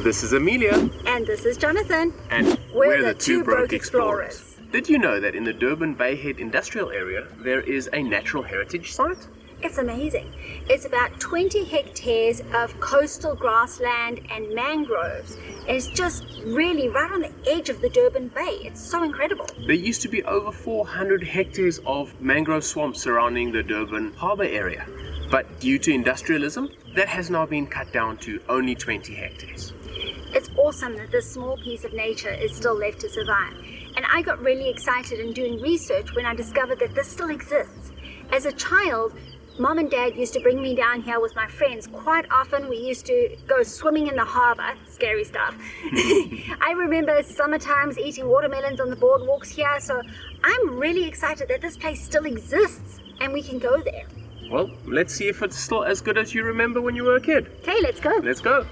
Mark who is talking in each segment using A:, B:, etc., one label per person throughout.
A: This is Amelia.
B: And this is Jonathan.
A: And
B: we're the Two Broke Explorers.
A: Did you know that in the Durban Bayhead industrial area, there is a natural heritage site?
B: It's amazing. It's about 20 hectares of coastal grassland and mangroves. It's just really right on the edge of the Durban Bay. It's so incredible.
A: There used to be over 400 hectares of mangrove swamps surrounding the Durban Harbor area. But due to industrialism, that has now been cut down to only 20 hectares.
B: It's awesome that this small piece of nature is still left to survive. And I got really excited in doing research when I discovered that this still exists. As a child, Mom and Dad used to bring me down here with my friends. Quite often we used to go swimming in the harbor. Scary stuff. I remember summertimes eating watermelons on the boardwalks here, so I'm really excited that this place still exists and we can go there.
A: Well, let's see if it's still as good as you remember when you were a kid.
B: Okay, let's go.
A: Let's go.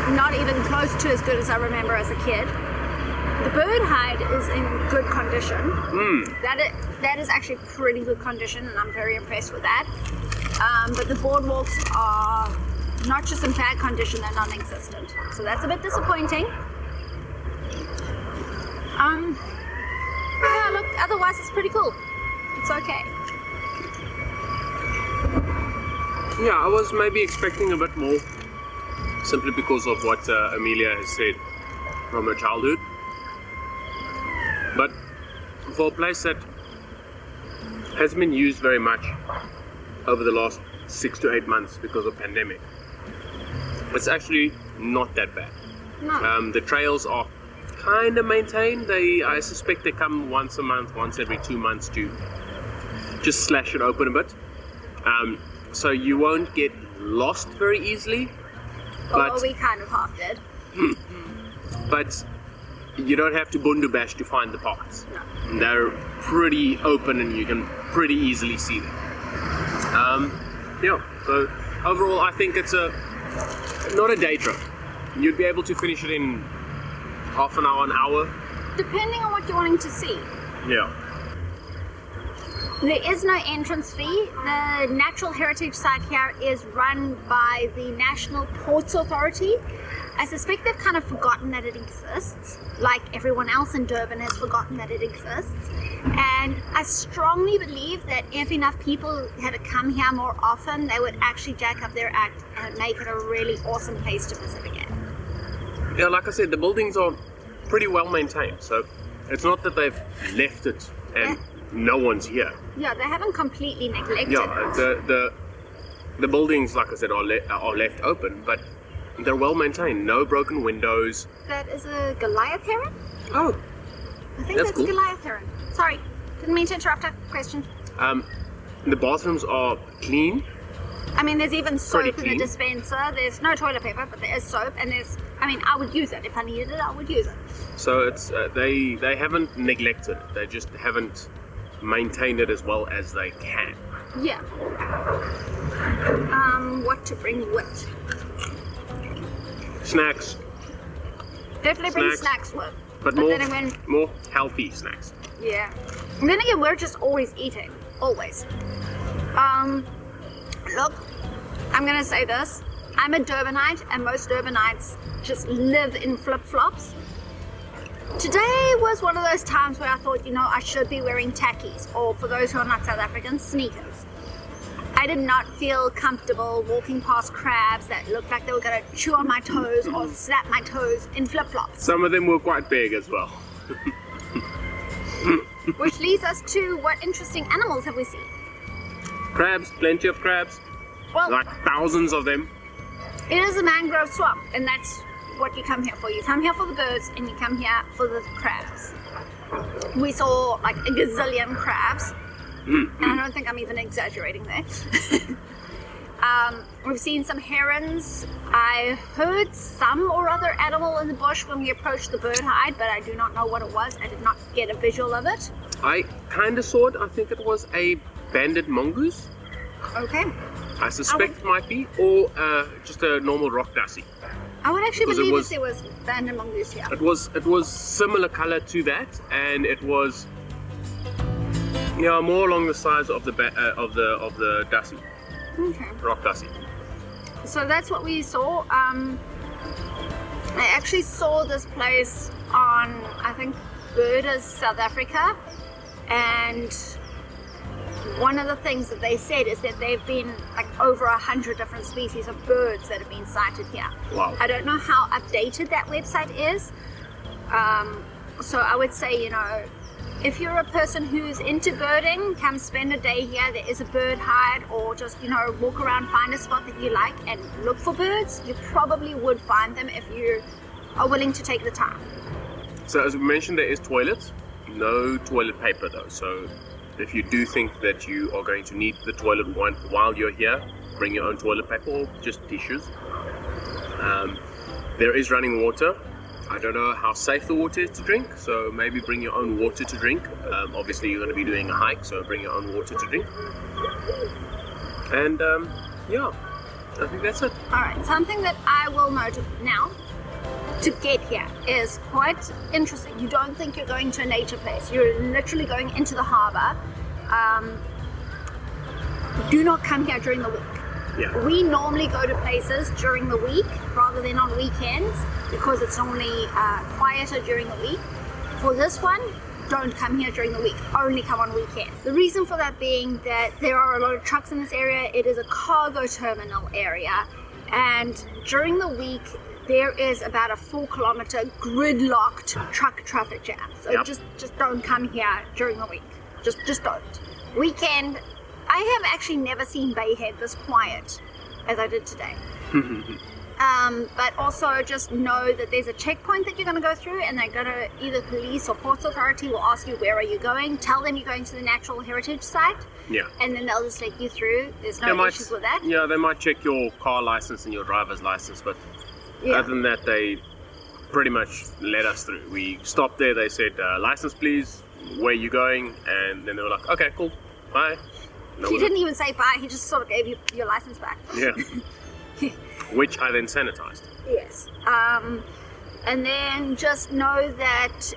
B: Not even close to as good as I remember as a kid. The bird hide is in good condition. That is actually pretty good condition, and I'm very impressed with that. But the boardwalks are not just in bad condition, they're non-existent. So that's a bit disappointing. Yeah, look, otherwise it's pretty cool. It's okay.
A: Yeah, I was maybe expecting a bit more, simply because of what Amelia has said from her childhood. But for a place that hasn't been used very much over the last 6 to 8 months because of pandemic, it's actually not that bad.
B: No.
A: The trails are kind of maintained. I suspect they come once a month, once every 2 months to just slash it open a bit. So you won't get lost very easily.
B: Although we kind of half did.
A: But you don't have to bundu bash to find the paths.
B: No.
A: They're pretty open and you can pretty easily see them. Yeah, so overall I think it's not a day trip. You'd be able to finish it in half an hour, an hour.
B: Depending on what you're wanting to see.
A: Yeah.
B: There is no entrance fee. The Natural Heritage Site here is run by the National Ports Authority. I suspect they've kind of forgotten that it exists, like everyone else in Durban has forgotten that it exists. And I strongly believe that if enough people had to come here more often, they would actually jack up their act and make it a really awesome place to visit again.
A: Yeah, like I said, the buildings are pretty well maintained, so it's not that they've left it and no one's here.
B: Yeah, they haven't completely neglected
A: it. The buildings, like I said, are left open, but they're well maintained. No broken windows.
B: That is a Goliath heron?
A: Oh,
B: I think that's cool. A Goliath heron. Sorry, didn't mean to interrupt a question.
A: The bathrooms are clean.
B: I mean, there's even soap in the dispenser. There's no toilet paper, but there is soap, and I would use it. If I needed it, I would use it.
A: So it's they haven't neglected it. They just haven't maintained it as well as they can.
B: Yeah. What to bring with?
A: Snacks.
B: Definitely bring snacks with.
A: But more healthy snacks.
B: Yeah. And then again, we're just always eating. Always. Look, I'm gonna say this. I'm a Durbanite, and most Durbanites just live in flip-flops. Today was one of those times where I thought, I should be wearing tackies, or for those who are not South Africans, sneakers. I did not feel comfortable walking past crabs that looked like they were going to chew on my toes or slap my toes in flip-flops.
A: Some of them were quite big as well.
B: Which leads us to what interesting animals have we seen?
A: Crabs, plenty of crabs.
B: Well,
A: Like thousands of them.
B: it is a mangrove swamp, and that's what you come here for. You come here for the birds, and you come here for the crabs. We saw like a gazillion crabs, and I don't think I'm even exaggerating there. We've seen some herons. I heard some or other animal in the bush when we approached the bird hide, but I do not know what it was. I did not get a visual of it.
A: I kind of saw it. I think it was a banded mongoose.
B: Okay.
A: I suspect it might be, or just a normal rock dassie.
B: I would actually
A: Because it
B: believe
A: was-
B: if there was banded mongoose here.
A: It was similar color to that, and it was more along the size of the dassie,
B: Okay.
A: rock dassie.
B: So that's what we saw. I actually saw this place on, I think, Birders South Africa, and one of the things that they said is that they've been like over 100 different species of birds that have been sighted here.
A: Wow.
B: I don't know how updated that website is. So I would say, if you're a person who's into birding, come spend a day here. There is a bird hide, or just, walk around, find a spot that you like and look for birds. You probably would find them if you are willing to take the time.
A: So as we mentioned, there is toilets. No toilet paper though. So if you do think that you are going to need the toilet while you're here, bring your own toilet paper or just tissues. There is running water. I don't know how safe the water is to drink, so maybe bring your own water to drink. Obviously you're going to be doing a hike, so bring your own water to drink. And I think that's it.
B: Alright, something that I will note now to get here is quite interesting. You don't think you're going to a nature place. You're literally going into the harbor. Do not come here during the week.
A: Yeah.
B: We normally go to places during the week rather than on weekends because it's normally quieter during the week. For this one, don't come here during the week, only come on weekends. The reason for that being that there are a lot of trucks in this area. It is a cargo terminal area, and during the week there is about a 4-kilometer gridlocked truck traffic jam. So
A: Yep.
B: just don't come here during the week. Just don't. Weekend, I have actually never seen Bayhead this quiet as I did today. But also just know that there's a checkpoint that you're going to go through, and they're going to, either police or ports authority will ask you, where are you going? Tell them you're going to the Natural Heritage Site,
A: Yeah.
B: and then they'll just take you through. There's no issues with that.
A: Yeah, they might check your car license and your driver's license, but
B: Yeah.
A: other than that, they pretty much let us through. We stopped there, they said, license please, where you going? And then they were like, okay, cool, bye.
B: He didn't even say bye, he just sort of gave you your license back.
A: Yeah. Which I then sanitized.
B: Yes. And then just know that,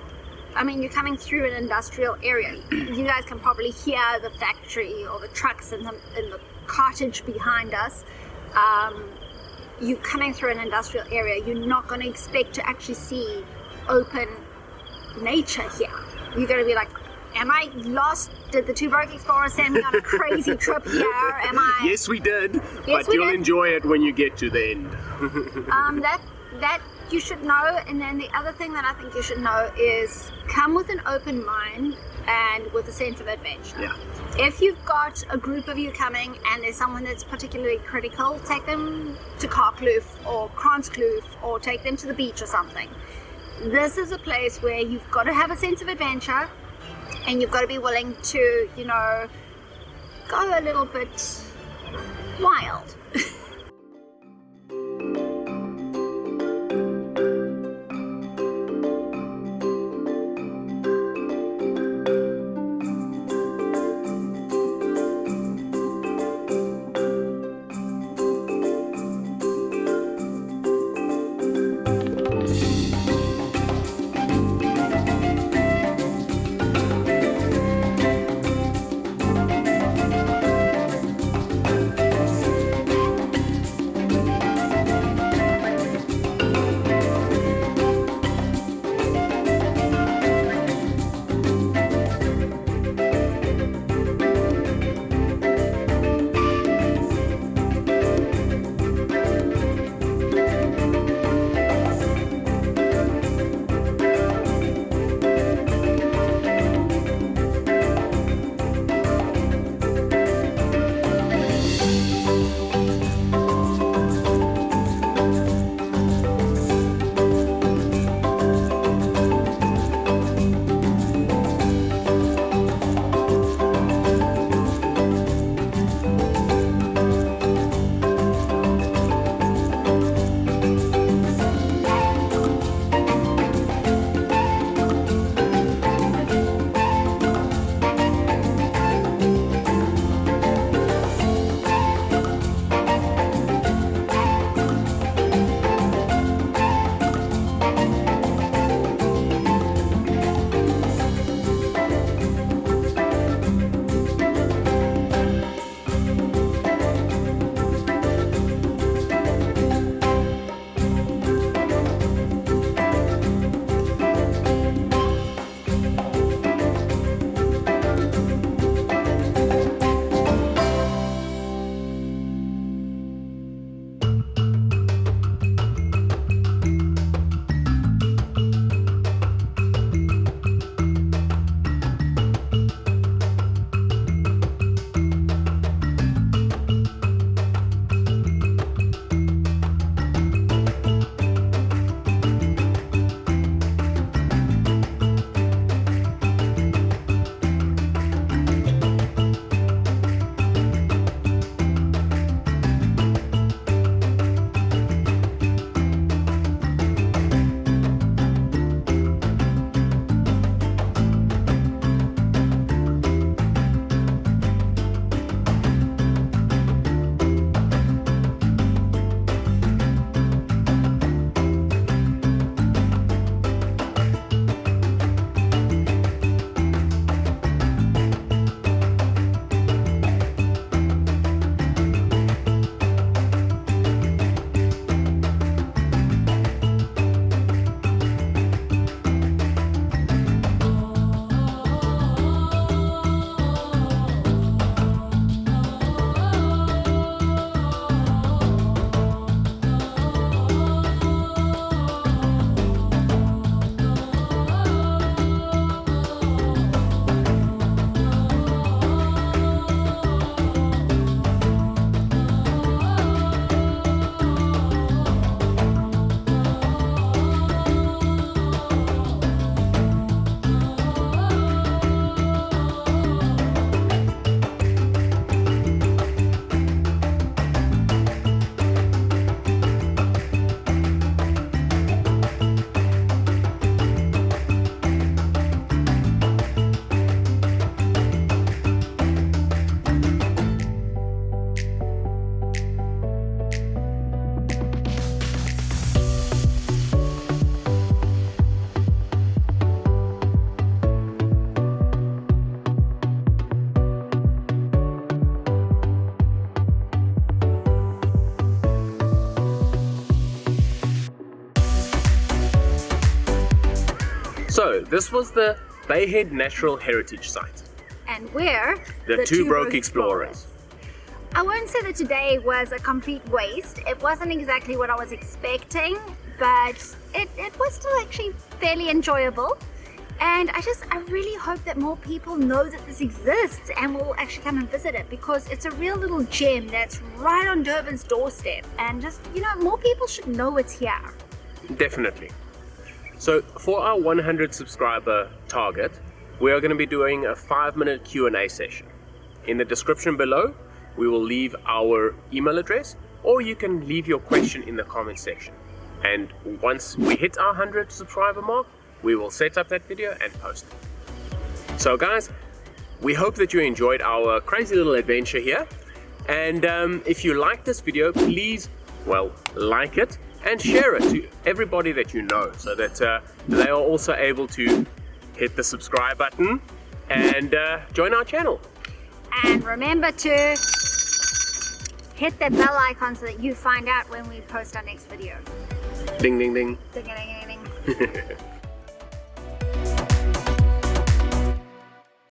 B: you're coming through an industrial area. You guys can probably hear the factory or the trucks in the cottage behind us. You're coming through an industrial area. You're not going to expect to actually see open nature here. You're going to be like, am I lost? Did the two broke explorers send me on a crazy trip here? Am I?
A: Yes, we did,
B: Yes,
A: but
B: we
A: you'll
B: did.
A: enjoy it when you get to the end.
B: That you should know. And then the other thing that I think you should know is come with an open mind and with a sense of adventure.
A: Yeah.
B: If you've got a group of you coming and there's someone that's particularly critical, take them to Karkloof or Kranskloof, or take them to the beach or something. This is a place where you've got to have a sense of adventure, and you've got to be willing to, go a little bit wild.
A: So, this was the Bayhead Natural Heritage Site.
B: And we're
A: The two broke explorers.
B: I won't say that today was a complete waste. It wasn't exactly what I was expecting, but it was still actually fairly enjoyable. And I really hope that more people know that this exists and will actually come and visit it, because it's a real little gem that's right on Durban's doorstep. And just, more people should know it's here.
A: Definitely. So for our 100 subscriber target, we are going to be doing a 5-minute Q&A session. In the description below, we will leave our email address, or you can leave your question in the comment section. And once we hit our 100 subscriber mark, we will set up that video and post it. So guys, we hope that you enjoyed our crazy little adventure here. And if you like this video, please, like it and share it to everybody that you know, so that they are also able to hit the subscribe button and join our channel.
B: And remember to hit that bell icon so that you find out when we post our next video.
A: Ding, ding, ding.
B: Ding, ding, ding, ding.